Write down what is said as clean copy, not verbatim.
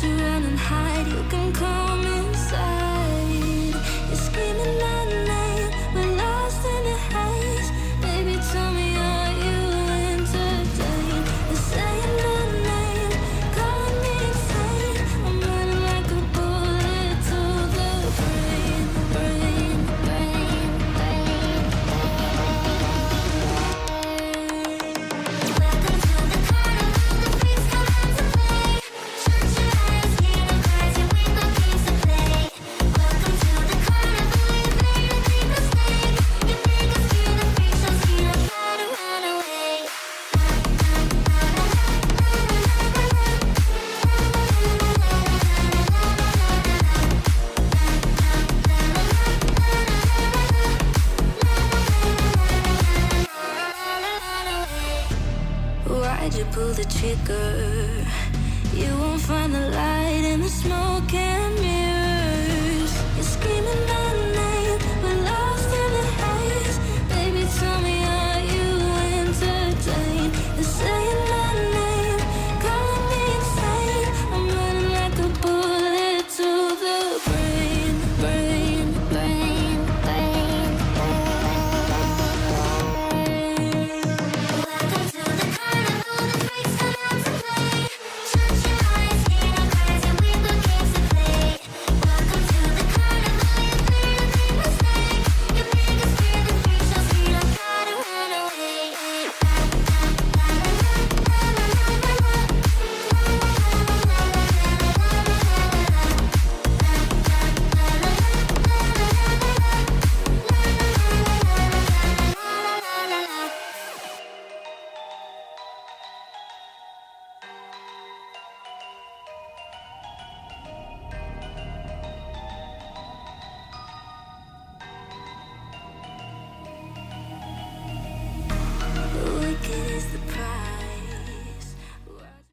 you run and hide, you can come inside. You're screaming our name, we're lost in the haze. Baby, tell me, are you entertained? You're saying my name, calling me insane. I'm running like a bullet to the brain, brain, brain, brain. Welcome to the carnival, the freaks come out to play. Shut your eyes, hear the cries, your window keeps to play. Welcome to the carnival, you made a big mistake. You make us feel the freak shows, you know how to run away. Why'd you pull the trigger? You won't find the light in the smoke and mirrors.